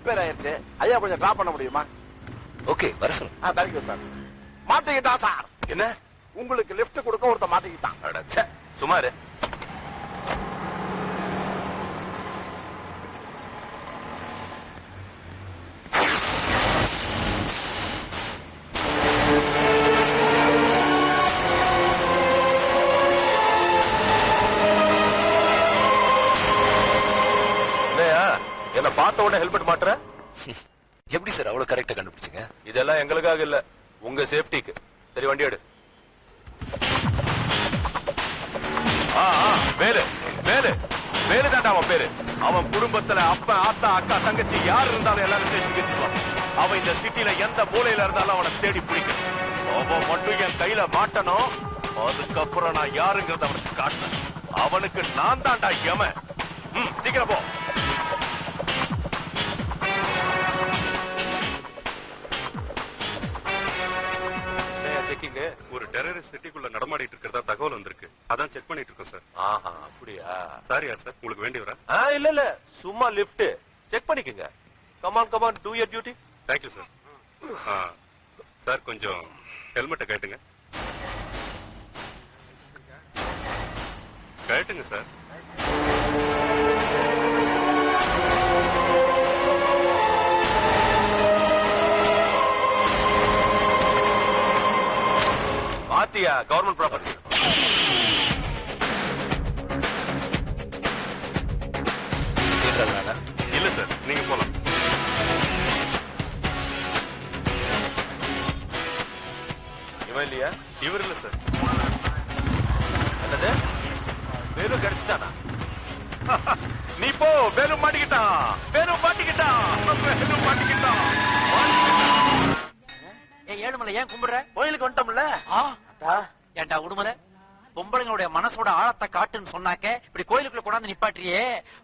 Repair ஆயிருச்சு. ஐயா கொஞ்சம் டிராப் பண்ண முடியுமா? ஓகே, வர சொல்லுங்க. Thank you sir. மாட்டிக்கிட்டான் சார். என்ன? உங்களுக்கு லிப்ட் கொடுக்க ஒருத்த மாட்டிக்கிட்டான். சுமாரு. என்ன பார்த்த உடனே ஹெல்மெட் மாட்டுற? எப்படி சார் அவ்வளவு கரெக்டா கண்டுபிடிச்சீங்க? இதெல்லாம் எங்களுக்காக இல்ல, உங்க சேஃப்டிக்கு. சரி, வண்டி எடு. வேலு வேலு வேலு தாண்டா அவன் பேரு. அவன் குடும்பத்துல அப்ப ஆத்தா அக்கா தங்கச்சி யார் இருந்தாலும் எல்லாரும் ஸ்டேஷன். அவன் இந்த சிட்டில எந்த மூலையில இருந்தாலும் அவனை தேடி பிடிக்கணும். அவன் மட்டும் என் கையில மாட்டணும். அதுக்கப்புறம் நான் யாருங்கிறத அவனுக்கு காட்டணும். அவனுக்கு நான் தாண்டா யமன். சீக்கிரம் போ. ஒரு டெரரிஸ்ட் சிட்டிக்குள்ள நடமாடிட்டு இருக்கிறதா தகவல் வந்திருக்கு. அதான் செக் பண்ணிட்டு இருக்கோம் சார். ஆஹா, அப்படியா? சாரியா சார், உங்களுக்கு வேண்டியவரா? இல்ல இல்ல, சும்மா லிஃப்ட் செக் பண்ணிக்கங்க. Come on come on, do your duty. Thank you sir. Sir, கொஞ்சம் ஹெல்மெட்டை கட்டுங்க. கட்டுங்க சார். மாத்தியா கவர்மெண்ட் ப்ராப்பர்ட்டி. இல்ல சார், நீங்க போலாம். இவன் இல்லையா? இவர் இல்ல சார். என்னது? வேலு கிடைச்சிட்டானா? நீ போ. வேலு மாட்டிக்கிட்டான். வேலு மாட்டிக்கிட்டான். வேலு மாட்டிக்கிட்டான். ஏழுமலை ஏன் கும்பிடுற? கோயிலுக்கு வந்துட்டோம்ல. ஏண்டா உடுமலை, பொம்பளைங்களுடைய மனசோட ஆழத்தை காட்டுன்னு சொன்னாக்க இப்படி கோயிலுக்குள்ள கொண்டாந்து நிப்பாட்டியே.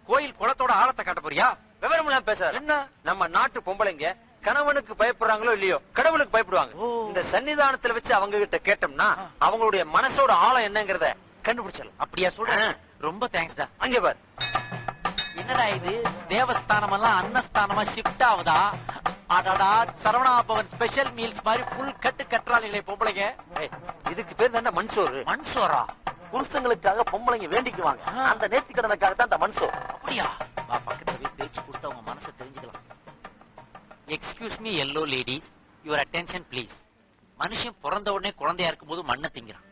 கோயில் குளத்தோட ஆழத்தை காட்ட போறியா? விவரம் பேச என்ன? நம்ம நாட்டு பொம்பளைங்க கணவனுக்கு பயப்படுறாங்களோ இல்லையோ, கடவுளுக்கு பயப்படுவாங்க. இந்த சன்னிதானத்துல வச்சு அவங்க கிட்ட கேட்டோம்னா அவங்களுடைய மனசோட ஆழம் என்னங்கறத கண்டுபிடிச்சலாம். அப்படியா சொல்ற? ரொம்ப தேங்க்ஸ் டா. அங்கே பார். என்னடா இது, தேவஸ்தானம் எல்லாம் அன்னஸ்தானமா ஷிஃப்ட் ஆகுதா? அடடா, சரவணாபவன் ஸ்பெஷல் மீல்ஸ் மாதிரி ஃபுல் கட்டு கட்டுறாங்களே பொம்பளைங்க. இதுக்கு பேர் தானே மண்சோறு. மண்சோரா? புருஷங்களுக்காக பொம்பளைங்க வேண்டிக்குவாங்க. அந்த நேர்த்தி கடனுக்காக தான் இந்த மண்சோறு. அப்படியா? வா, பக்கத்துல போய் பேச்சு கொடுத்து அவங்க மனசை தெரிஞ்சுக்கலாம். Excuse me yellow ladies, your attention please. மனுஷன் பிறந்த உடனே குழந்தையா இருக்கும் போது மண்ணை திங்கிறான்.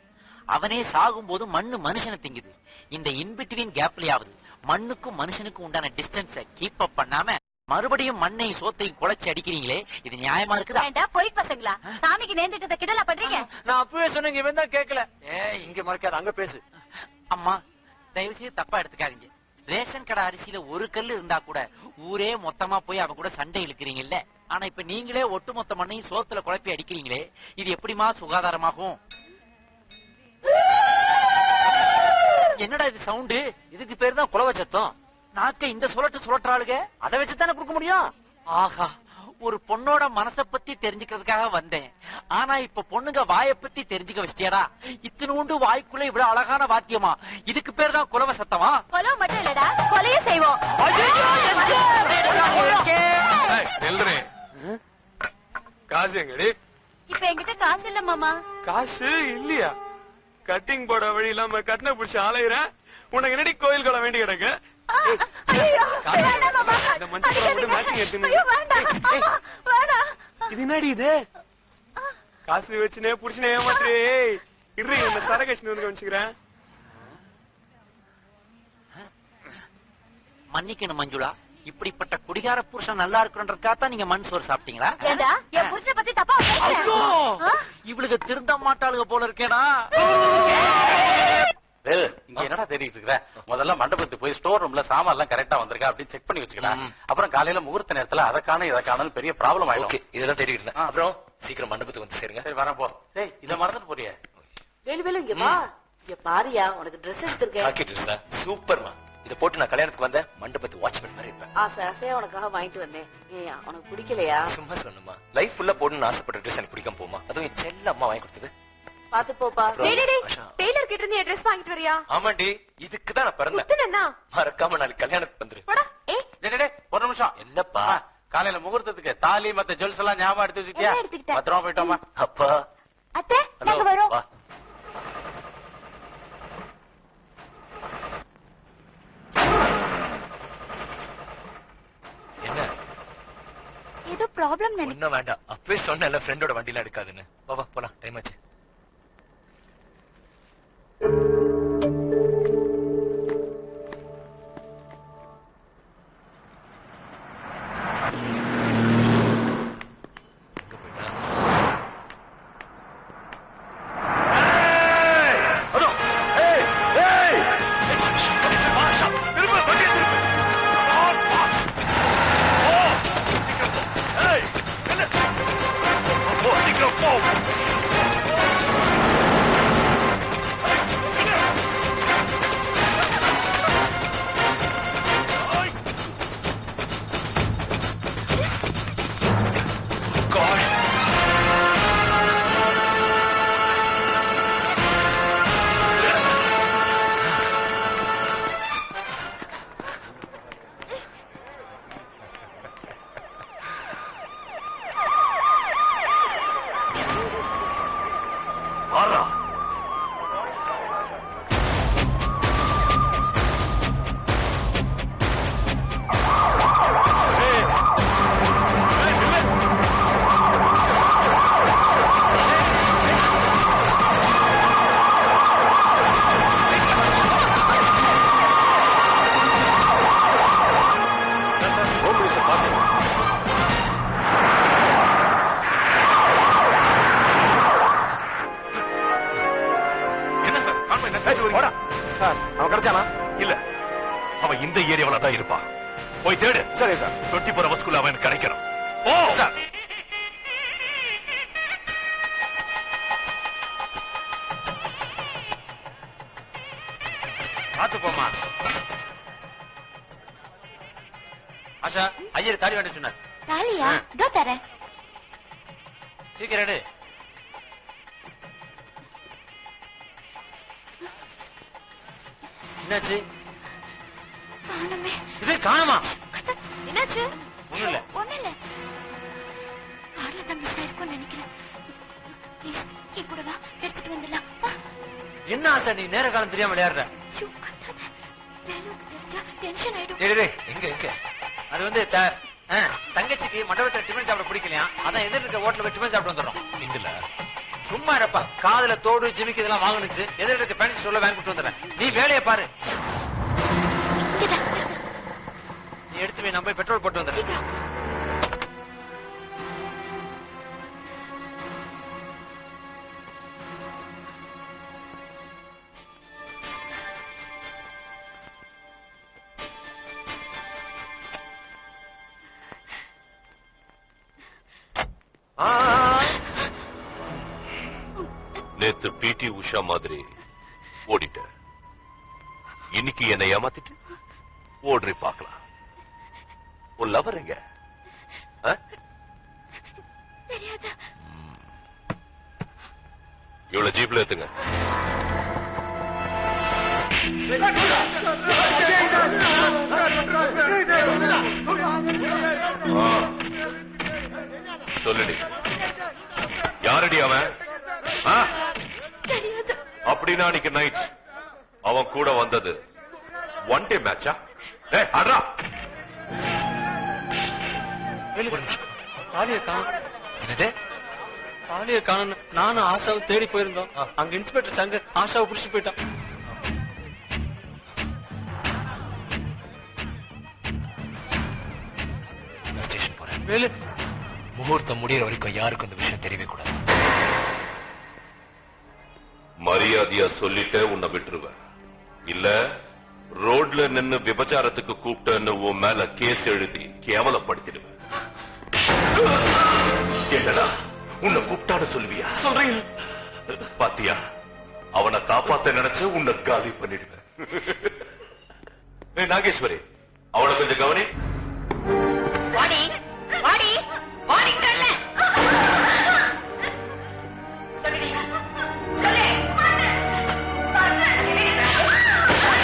அவனே சாகும் போது மண்ணு மனுஷனை திங்குது. இந்த இன்பிட்வீன் கேப்லயாவது மண்ணுக்கும் மனுஷனுக்கும் உண்டான டிஸ்டன்ஸை கீப் அப் பண்ணாம மறுபடியும் மண்ணையும் சோத்தையும் குலைச்சு அடிக்கிறீங்களே, இது நியாயமா இருக்குதா? பொய் பசங்களா, சாமிக்கு நேர்ந்துட்டு கிடலா பண்றீங்க? நான் அப்பவே சொன்னேன், இவன் தான் கேட்கல. இங்க மறைக்காத, அங்க பேசு. அம்மா, தயவு செய்து தப்பா எடுத்துக்காதீங்க. ரேஷன் கடை அரிசியில ஒரு கல்லு இருந்தா கூட ஊரே மொத்தமா போய் அவன் கூட சண்டை இழுக்கிறீங்கல்ல. ஆனா இப்ப நீங்களே ஒட்டு மொத்த மண்ணையும் சோத்துல குழப்பி அடிக்கிறீங்களே, இது எப்படிமா சுகாதாரமாகும்? என்னடா இது சவுண்டு? இதுக்கு பேர் தான் குலவ சத்தம். நாக்க இந்த சுழற்றாளுங்க, அதை வச்சுதானே கொடுக்க முடியும். ஆஹா, ஒரு பொண்ணோட மனசை பத்தி தெரிஞ்சுக்கிறதுக்காக வந்தேன். ஆனா இப்ப பொண்ணுங்க வாயை பத்தி தெரிஞ்சுக்க வச்சிட்டியாடா. இத்தினூண்டு வாய்க்குள்ள இவ்வளவு அழகான வாத்தியமா? இதுக்கு பேர் தான் குலவ சத்தமா? கொலவு மட்டும் இல்லடா, கொலையே செய்வோம். காசு எங்கடி? இப்ப என்கிட்ட காசு இல்ல மாமா. காசு இல்லையா? கட்டிங் போட வழி இல்லாம கட்டின புடிச்சு ஆலையிற. உனக்கு என்னடி கோயில் கொள்ள வேண்டி கிடக்கு? இது என்னடி இது? காசு வச்சுனே புடிச்சுனே ஏமாற்றி இரு, என்ன சரகஷ்ணு கவனிச்சுக்கிறேன். மன்னிக்கணும் மஞ்சுளா, இப்படிப்பட்ட குடிகார புருஷன் நல்லா இருக்குன்றதுக்காக நீங்க மண் சோறு சாப்பிட்டீங்களா? என் புருஷனை பத்தி தப்பா இவளுக்கு திருந்த மாட்டாளுக போல இருக்கேடா. இங்க என்னடா தேடிட்டு இருக்கிற? முதல்ல மண்டபத்துக்கு போய் ஸ்டோர் ரூம்ல சாமான் எல்லாம் கரெக்டா வந்திருக்கா அப்படின்னு செக் பண்ணி வச்சுக்கலாம். அப்புறம் காலையில முகூர்த்த நேரத்துல அதை காண இதை காணும் பெரிய ப்ராப்ளம் ஆயிடும். இதெல்லாம் தேடிட்டு இருந்தேன். அப்புறம் சீக்கிரம் மண்டபத்துக்கு வந்து சேருங்க. சரி, வரேன் போ. டேய், இத மறந்துட்டு போறியே. வேலு வேலு, இங்க வா. இங்க பாரியா, உனக்கு ட்ரெஸ் எடுத்துர்க்கேன். ராக்கி ட்ரெஸ்ஸா? சூப்பர்மா. இத போட்டு நான் கல்யாணத்துக்கு வந்தேன், மண்டபத்து வாட்ச்மேன் மாதிரி இருப்பேன். ஆசை ஆசையா உனக்காக வாங்கிட்டு வந்தேன். ஏய், உனக்கு பிடிக்கலையா? சும்மா சொன்னமா. லைஃப் ஃபுல்லா போடணும்னு ஆசைப்பட்ட ட்ரெஸ் எனக்கு பிடிக்காம போமா. அதுவும் என் செல்ல அம்மா வாங்கி கொடுத்தது. பாத்து போப்பா. டெய்லர் கிட்ட இருந்து ட்ரெஸ் வாங்கிட்டு வரியா? ஆமாண்டி, இதுக்கு தான் நான் பிறந்தேன். மறக்காம நாளைக்கு கல்யாணத்துக்கு வந்துரு. ஒரு நிமிஷம். என்னப்பா? காலையில முகூர்த்தத்துக்கு தாலி மத்த ஜுவல்ஸ் எல்லாம் ஞாபகம் எடுத்து வச்சுக்கியா? எல்லாம் எடுத்துக்கிட்டேன். பத்திரமா போயிட்டோமா? அப்பா அத்தை நாங்க வரோம். வா. என்ன ஏதோ ப்ராப்ளம் நினைக்கிறேன். ஒண்ணும் வேண்டாம், அப்பவே சொன்னேன்ல ஃப்ரெண்டோட வண்டியில எடுக்காதுன்னு. வா வா போலாம், டைம் ஆச்சு. எங்க போயிட்டா? அதோ, ஏய், ஏய்! மாஷா, திரும்ப வண்டியை திருப்பு. ஓ, சீக்கிரம். ஏய், என்ன? போ, சீக்கிரம் போ. God. வாரா. ஏய், ஏய், நில்லு. என்ன சார், கான்வாய் என்ன சைடு வரீங்க? சார் அவன் கிடைச்சானா? இல்ல, அவன் இந்த ஏரியாவில தான் இருப்பான். போய் தேடு. சரி சார். 24 ஹவர்ஸ்க்குள்ள அவன் எனக்கு கிடைக்கணும். ஓ சார். பாத்து போமா. ஆஷா, ஐயர் தாலி வேண்ட சொன்னார். தாலியா? இதோ தரேன். சீக்கிரம் எடு. என்னாச்சு? காணுமே. இது காணுமா? என்னாச்சு? ஒண்ணும் இல்ல. ஒண்ணும் இல்ல. கார்ல தான் மிஸ் ஆயிருக்கும்னு நினைக்கிறேன். ப்ளீஸ் நீ கூட வா, எடுத்துட்டு வந்துடலாம். வா. என்ன ஆசா, நீ நேர காலம் தெரியாம விளையாடுற? ஐயோ, கத்தாத. வேலுவுக்கு தெரிஞ்சா டென்ஷன் ஆயிடும். டேய், டேய், எங்க எங்க? அது வந்து தங்கச்சிக்கு மண்டபத்துல டிஃபன் சாப்பிட பிடிக்கலையா, அதான் எதிர்க்க இருக்க ஹோட்டல்ல போய் டிஃபன் சாப்பிட வந்துடுறோம். இங்கல சும்மா இருப்பா, காதுல தோடு ஜிமிக்கு இதெல்லாம் வாங்குனுச்சு, எதிர்க்க இருக்க பேண்ட் ஸ்டோர்ல வாங்கி கொடுத்து வந்துடுறேன். நீ வேலையை பாரு. இங்கதான். நீ எடுத்து போய் நான் போய் பெட்ரோல் போட்டு வந்துடுறேன். சீக்கிரம். நேத்து பிடி உஷா மாதிரி ஓடிட்ட, இன்னைக்கு என்னை ஏமாத்திட்டு ஓடுறி பார்க்கலாம். உன் லவர் எங்க? தெரியாது. இவ்வளவு ஜீப்ல ஏத்துங்க. சொல்லுடி, யாரடி அவன்? தெரியாது. அப்படின்னா அன்னைக்கு நைட் அவன் கூட வந்தது ஒன் டே மேட்சா? அட்ரா. தாலியை காணும். என்னது? தாலியை காணும். நானும் ஆஷாவும் தேடி போயிருந்தோம். அங்க இன்ஸ்பெக்டர் சங்கர் ஆஷாவை புடிச்சிட்டு போயிட்டான். நான் ஸ்டேஷன் போறேன். வேலு, முகூர்த்தம் முடியற வரைக்கும் யாருக்கும் இந்த விஷயம் தெரியவே கூடாது. மரியாதையா சொல்லிட்டு உன்னை விட்டுருவேன். இல்ல ரோட்ல நின்னு விபச்சாரத்துக்கு கூப்பிட்டன்னு உன் மேல கேஸ் எழுதி கேவலப்படுத்திடுவேன். என்னடா உன்னை கூப்பிட்டான்னு சொல்லுவியா? சொல்றீங்க. பாத்தியா, அவனை காப்பாத்த நினைச்சு உன்னை காலி பண்ணிடுவேன். நாகேஸ்வரி, அவளை கொஞ்சம் கவனி. வாடி வாடி வாடி கல்ல. சொல்லுடி. சொல்லு.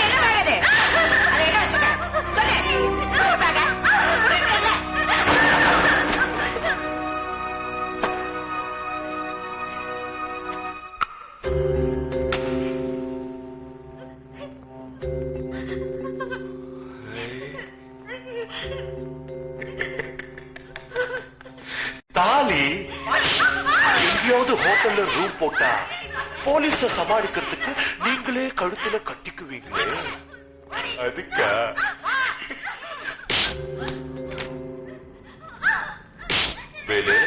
என்ன வாங்குது? அதை என்ன வச்சுக்க? சொல்லு. பேக. போலீஸ சமாளிக்கிறதுக்கு நீங்களே கழுத்துல கட்டிக்குவீங்களே அதுக்கா? வேலு,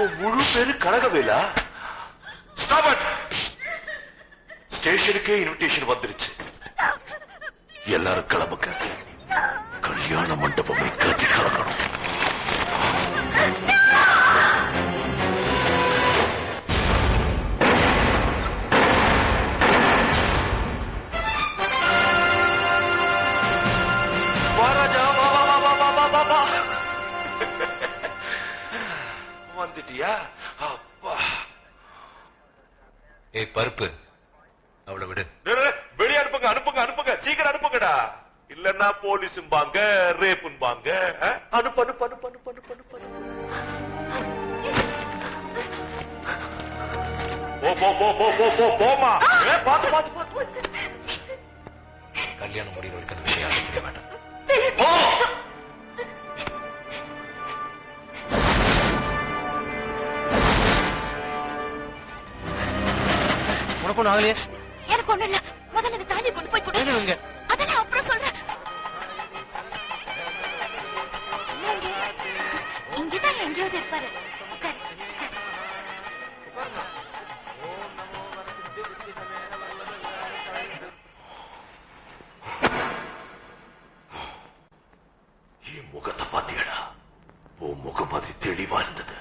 உன் முழு பேரு கனகவேலா? ஸ்டேஷனுக்கே இன்விடேஷன் வந்துருச்சு. எல்லாரும் கிளம்புங்க. கல்யாண மண்டபமே கத்தி கலக்கணும். வந்துட்டியா? அப்பா. ஏய் பருப்பு, அவளை விடு. வெளியே அனுப்புங்க, அனுப்புங்க, அனுப்புங்க, சீக்கிரம் அனுப்புங்கடா. இல்லன்னா போலீஸும்பாங்க, ரேப்பும்பாங்க. அனுப்பு, அனுப்பு, அனுப்பு, அனுப்பு, அனுப்பு, அனுப்பு. போமா. பாத்து, பாத்து, பாத்து. கல்யாணம் முடிகிற வரைக்கும் அந்த விஷயம் யாரும் தெரிய வேண்டாம். உனக்கு ஒண்ணு ஆகலையே? எனக்கு ஒண்ணு இல்ல. முதல்ல இந்த தாலியை கொண்டு போய் கொடு. அதெல்லாம் அப்புறம் சொல்றேன். இங்கதான் எங்கேயாவது இருப்பாரு. உட்காரு, உட்காரு. என் முகத்தை பாத்தியடா? உன் முகம் மாதிரி தெளிவா இருந்தது.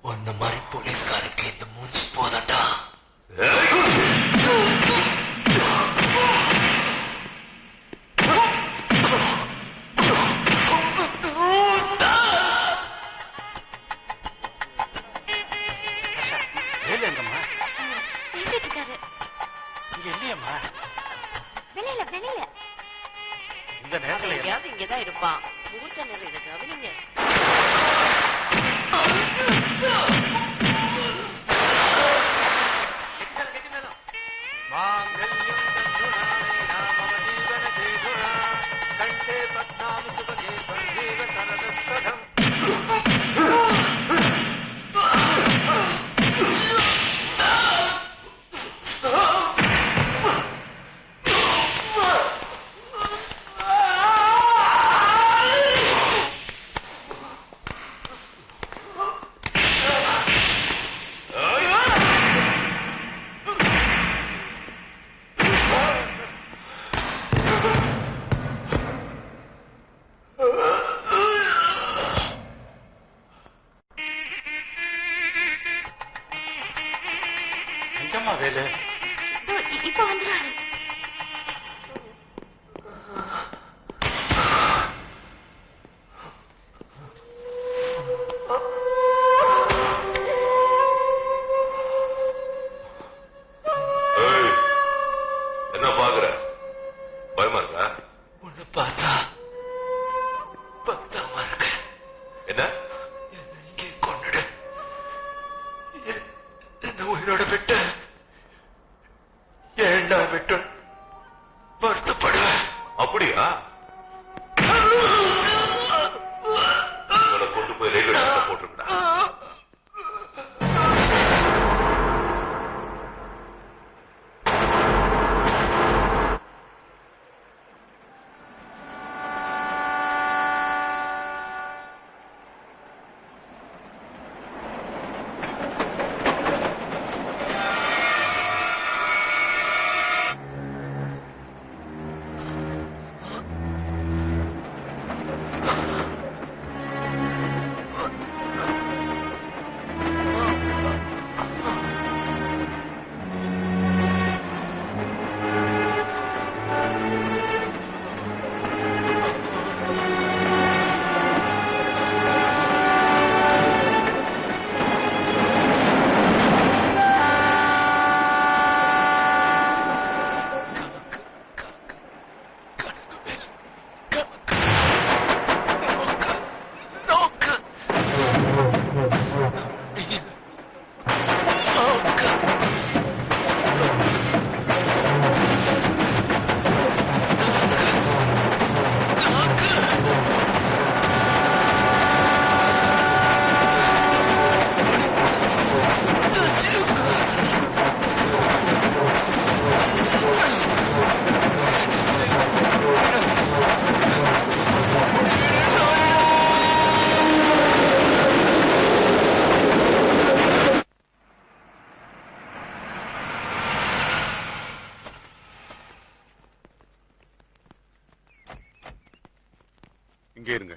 உன்ன மாதிரி போலீஸ்காருக்கு இந்த மூஞ்சி போதண்டா. பேசிட்டு இருக்காரு. இங்க இல்லையம்மா. வெளியில, வெளியில. இந்த நேரத்துல எங்கேயாவது இங்கதான் இருப்பான். முகூர்த்த நேரம் இதை கவனிங்க. எங்கம்மா வேலு? இப்ப வந்துருவாரு. என்ன பாக்குற? பயமா இருக்கா? உன்னை பார்த்தா பத்திரமா இருக்க. என்ன? இங்கே கொண்டுடு. என்ன உயிரோட விட்டு ஏண்டா விட்டு வருத்தப்படுவேன். அப்படியா? கொண்டு போய் ரயில்வே ஸ்டேஷன் போட்டுருக்கா. இங்கே இருங்க.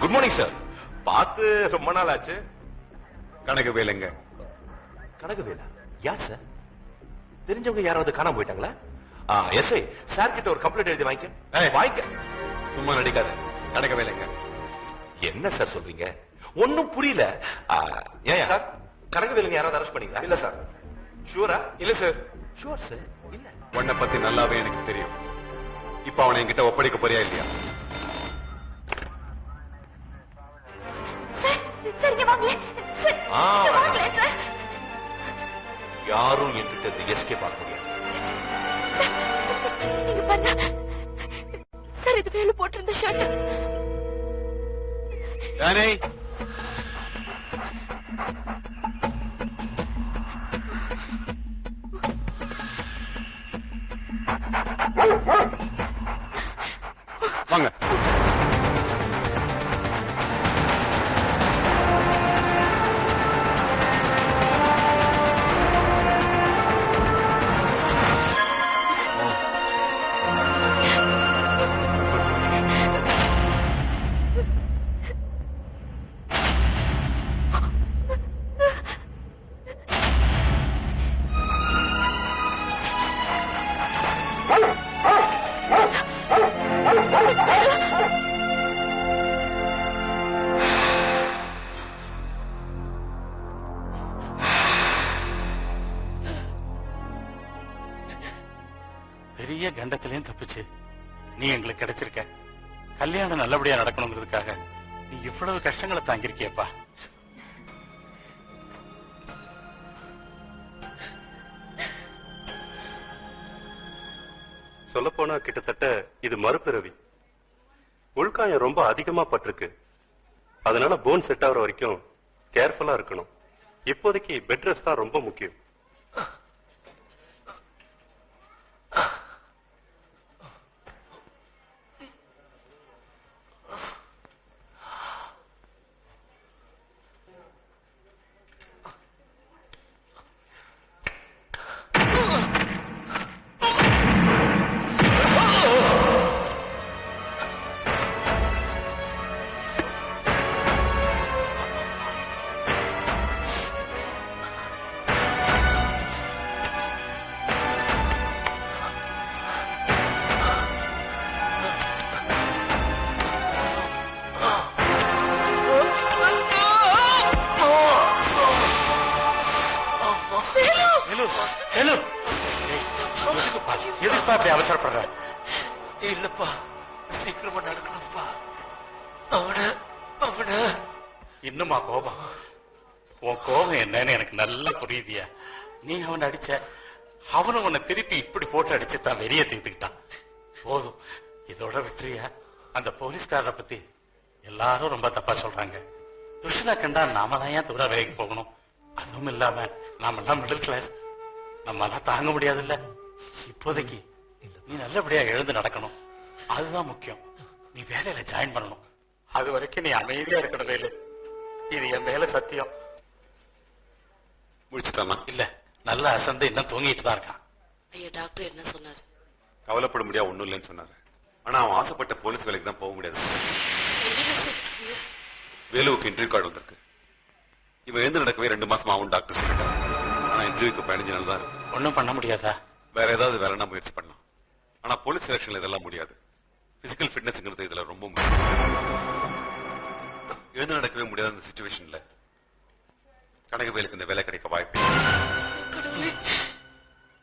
Good morning sir. பார்த்து ரொம்ப நாள் ஆச்சு. கனகவேலுங்க. கனகவேலா யார் சார்? தெரிஞ்சவங்க யாராவது காணாம போயிட்டாங்களா? எஸ்ஐ சார் கிட்ட ஒரு கம்ப்ளைண்ட் எழுதி வாங்கிக்க. சும்மா நடிக்காத. கனகவேலுங்க. என்ன சார் சொல்றீங்க? ஒன்னும் புரியல. ஏன் சார் கனகவேலுங்க யாராவது அரெஸ்ட் பண்ணீங்களா? இல்ல சார். ஷூரா? இல்ல சார். Sure sir. இல்ல. உன்னை பத்தி நல்லாவே எனக்கு தெரியும். இப்ப அவனை என்கிட்ட ஒப்படைக்க போறியா இல்லையா? சார் இங்க வாங்களே. சார் இங்க வாங்களே சார். யாரும் என்கிட்ட எஸ்கேப் ஆக முடியாது. நீங்க பார்த்தா சார் இது வேலு போட்டிருந்த ஷர்ட். யானே வாங்க. பெரிய கண்டத்திலையும் தப்பிச்சு நீ எங்களுக்கு கிடைச்சிருக்க. கல்யாணம் நல்லபடியா நடக்கணுங்கிறதுக்காக நீ இவ்வளவு கஷ்டங்களை தாங்கிருக்கியப்பா. சொல்லப்போனா கிட்டத்தட்ட இது மறுபிறவி. உள்காயம் ரொம்ப அதிகமா பட்டிருக்கு. அதனால போன் செட் ஆகுற வரைக்கும் கேர்ஃபுல்லா இருக்கணும். இப்போதைக்கு பெட் ரெஸ்ட் தான் ரொம்ப முக்கியம். எதுக்குப்பா அப்படி அவசரப்படுற? இல்லப்பா, சீக்கிரமா நடக்கணும்ப்பா. அவன இன்னுமா கோபம்? உன் கோபம் என்னன்னு எனக்கு நல்லா புரியுதியா. நீ அவனை அடிச்ச, அவனும் உன்னை திருப்பி இப்படி போட்டு அடிச்சுதான் வெறிய தீர்த்துக்கிட்டான். போதும், இதோட வெற்றியா? அந்த போலீஸ்காரரை பத்தி எல்லாரும் ரொம்ப தப்பா சொல்றாங்க. துஷ்டனை கண்டா நாம தான் ஏன் தூர வேலைக்கு போகணும்? அதுவும் இல்லாம நாம எல்லாம் மிடில் கிளாஸ், நம்ம எல்லாம் தாங்க முடியாதுல்ல. இப்போதைக்கு நீ நல்லபடியா எழுந்து நடக்கணும், அதுதான் முக்கியம். நீ வேலையில ஜாயின் பண்ணணும். அது வரைக்கும் நீ அமைதியா இருக்கணும் வேலு. இது என் மேல சத்தியம். முடிச்சுட்டானா? இல்ல, நல்லா அசந்து இன்னும் தூங்கிட்டு தான் இருக்கான். ஐயா டாக்டர் என்ன சொன்னாரு? கவலைப்பட முடியாது, ஒண்ணும் இல்லைன்னு சொன்னாரு. ஆனா அவன் ஆசைப்பட்ட போலீஸ் வேலைக்கு தான் போக முடியாது. வேலுவுக்கு இன்டர்வியூ கார்டு வந்திருக்கு. இவன் எழுந்து நடக்கவே 2 மாசம் ஆகும் டாக்டர் சொல்லிட்டாங்க. ஆனா இன்டர்வியூக்கு 15 நாள் தான் இருக்கு. ஒன்னும் பண்ண முடியாதா? வேற ஏதாவது வேலைனா முயற்சி பண்ணலாம். ஆனா போலீஸ் செலக்ஷன்ல இதெல்லாம் முடியாது. பிசிக்கல் ஃபிட்னஸ்ங்கிறது இதுல ரொம்ப முக்கியம். எழுந்து நடக்கவே முடியாத இந்த சிச்சுவேஷன்ல கனகவேலுக்கு இந்த வேலை கிடைக்க வாய்ப்பு.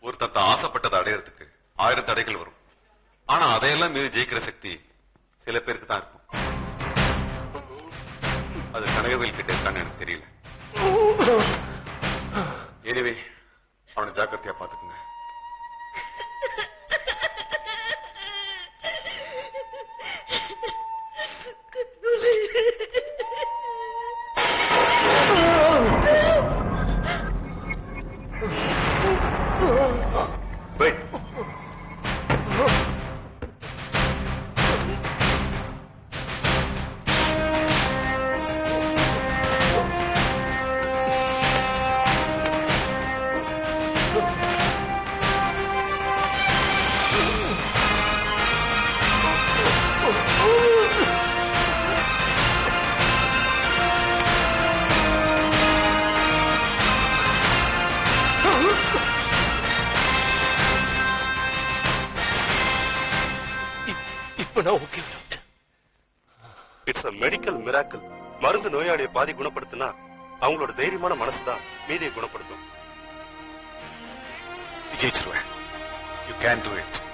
ஒருத்தன் தான் ஆசைப்பட்டதை அடையறதுக்கு 1000 தடைகள் வரும். ஆனா அதையெல்லாம் மீறி ஜெயிக்கிற சக்தி சில பேருக்கு தான் இருக்கும். அது கனகவேல் கிட்ட இருக்கான்னு எனக்கு தெரியல. எனிவே அவனை ஜாக்கிரதையா பாத்துக்குங்க. Wait. அப்பனா okay doctor. It's a medical miracle. மருந்து நோயாளியை பாதி குணப்படுத்தினா அவங்களோட தைரியமான மனசுதான் மீதியை குணப்படுத்தும். ஜெயிச்சிருவேன். You can do it.